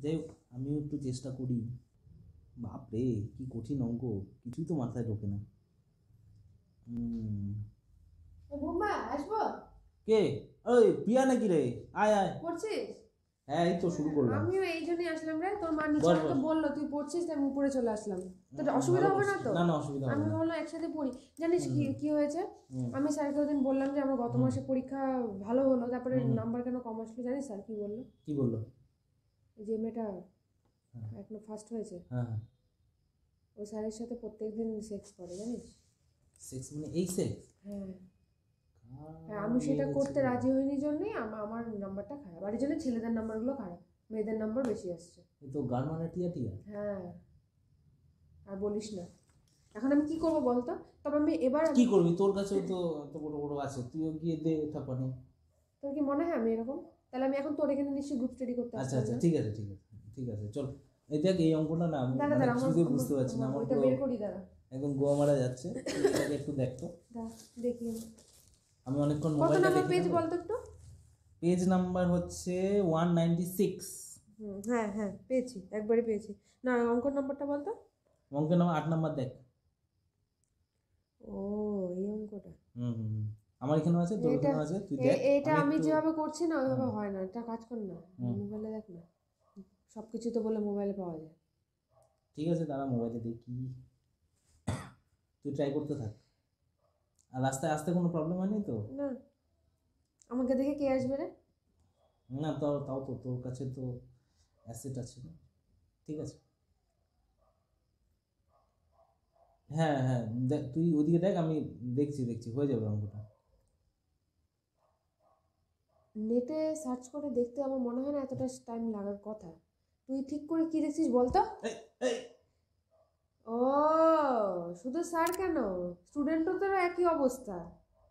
যাই হোক, আমিও একটু চেষ্টা করি। বাপরে কি কঠিন অঙ্ক, কিছুই তো মাথায় ঢোকে না। বুম্বা আসবো? কে? ওই প্রিয়া নাকি রে? আয় আয়। পড়ছিস? হ্যাঁ এই তো শুরু করলাম। আমিও এই জন্যই আসলাম রে, তোর মা নিচে বস আমাকে বস। বললো তুই পড়ছিস, তাই আমি উপরে চলে আসলাম। তোর অসুবিধা ভালো হবে না করছিস। তো? না না, অসুবিধা হবে আমি না। ভাবলাম একসাথে পড়ি। জানিস কি হুম কি হয়েছে? হুম আমি স্যারকে ওদিন বললাম যে আমার গত হুম মাসে পরীক্ষা ভালো হলো, তারপরে হুম হুম। নাম্বার কেন কম আসলো জানিস স্যার কি বললো? কি বললো? যে মেয়েটা হ্যাঁ এখনো ফার্স্ট হয়েছে, হ্যাঁ হ্যাঁ। ও স্যারের সাথে প্রত্যেকদিন সেক্স করে জানিস? সেক্স মানে এই সেক্স? হ্যাঁ হ্যাঁ, আমি সেটা করতে রাজি হইনি জন্যই আমার নাম্বারটা খারাপ, আর এই জন্য ছেলেদের নাম্বারগুলো খারাপ, মেয়েদের নাম্বার বেশি আসছে। এ তো গান মানে টিয়া টিয়া। হ্যাঁ, আর বলিস না। এখন আমি কি করবো বলতো? তবে আমি এবার কি করবি? তোর কাছেও তো এত বড় বড় আছে, তুইও গিয়ে দে ঠাপানি। তোর কি মনে হয় আমি এরকম? তাহলে আমি এখন তোর এখানে নিশ্চয়ই গ্রুপ স্টাডি করতে আচ্ছা আসতাম আচ্ছা, না? ঠিক আছে ঠিক আছে ঠিক আছে, চল। এই দেখ, এই অঙ্কটা না আমি দাঁড়া মানে দাঁড়া, আমার কিছুতেই বুঝতে পারছি না, আমার ওইটা পুরো বের করি, দাঁড়া একদম গোয়া মারা যাচ্ছে। তুই এটাকে একটু দেখতো। দাঁড়া দেখি আমি। আমি অনেকক্ষণ কত মোবাইলটা নাম্বার দেখি পেজ না তো। বলতো একটু? পেজ নাম্বার হচ্ছে 196। হ্যাঁ হ্যাঁ পেয়েছি, একবারে পেয়েছি। না অঙ্কর নাম্বারটা বলতো? অঙ্কের নাম্বার 8 নাম্বার দেখ। ও, এই অঙ্কটা। হুম হুম হুম। আমার এখানেও আছে, তোর এটা এখানেও আছে, তুই দেখ। এটা আমি একটু যেভাবে করছি না ওইভাবে হুম হয় না, এটা কাজ কর না। হুম। মোবাইলে দেখ না, সব কিছু তো বলে মোবাইলে পাওয়া যায়। ঠিক আছে, তারা মোবাইলে দেখি। তুই ট্রাই করতে থাক। আর রাস্তায় আসতে কোনো প্রবলেম হয়নি তো? না, আমাকে দেখে কে আসবে রে? না, তাও তাও তো তোর কাছে তো অ্যাসেট আছে না। ঠিক আছে। হ্যাঁ হ্যাঁ, দেখ তুই ওদিকে দেখ, আমি দেখছি দেখছি, হয়ে যাবে অঙ্কটা। নেটে সার্চ করে দেখতে আমার মনে হয় না এতটা টাইম লাগার কথা। তুই ঠিক করে কি দেখছিস বলতো? এই এই। ও, শুধু স্যার কেন, স্টুডেন্টও তো একই অবস্থা।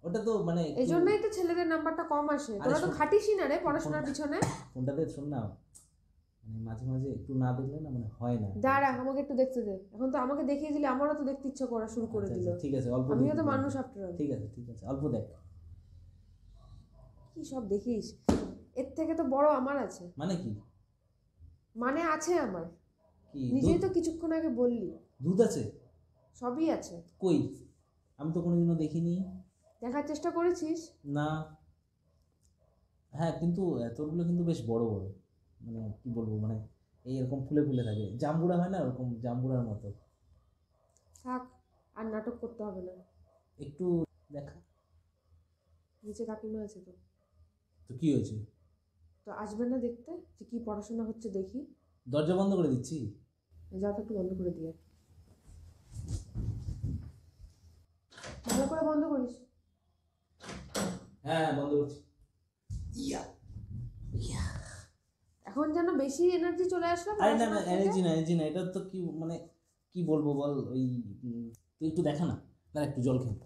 ওটা তো মানে এই একটু। জন্যই তো ছেলেদের নাম্বারটা কম আসে, আরে তোরা তো শোন, খাটিসই না রে পড়াশোনার ফোনটা পিছনে। ফোনটাতে শোন না, মানে মাঝে মাঝে একটু না দেখলে না মানে হয় না। দাঁড়া আমাকে একটু দেখতে দে, এখন তো আমাকে দেখিয়ে দিলে আমারও তো দেখতে ইচ্ছা করা শুরু করে আচ্ছা দিল। আচ্ছা, ঠিক আছে, অল্প আমিও দেখি তো অল্প। মানুষ আফটার অল। ঠিক আছে ঠিক আছে, অল্প দেখ। কি সব দেখিস, এর থেকে তো বড় আমার আছে। মানে কি? মানে আছে আমার, কি নিজেই দুধ? তো কিছুক্ষণ আগে বললি। দুধ আছে? সবই আছে। কই? আমি তো কোনোদিনও দেখিনি। দেখার চেষ্টা করেছিস? না। হ্যাঁ কিন্তু তোরগুলো কিন্তু বেশ বড় বড়, মানে কি বলবো, মানে এই এরকম ফুলে ফুলে থাকে, জাম্বুরা হয় না ওরকম, জাম্বুরার মতো। থাক, আর নাটক করতে হবে না। একটু দেখা। নিচে কাকিমা আছে তো, তো কি হয়েছে? তো আসবে না দেখতে যে কি পড়াশোনা হচ্ছে দেখি? দরজা বন্ধ করে দিচ্ছি। যা তো একটু বন্ধ করে দিয়ে, ভালো করে বন্ধ করিস। হ্যাঁ বন্ধ করছি। ইয়া ইয়া। এখন যেন বেশি এনার্জি চলে আসলো আরে না না, পড়াশোনার থেকে। এনার্জি না এনার্জি না, এটা তো কি মানে কি বলবো বল, ওই তুই একটু দেখা না, না একটু জল খেয়ে।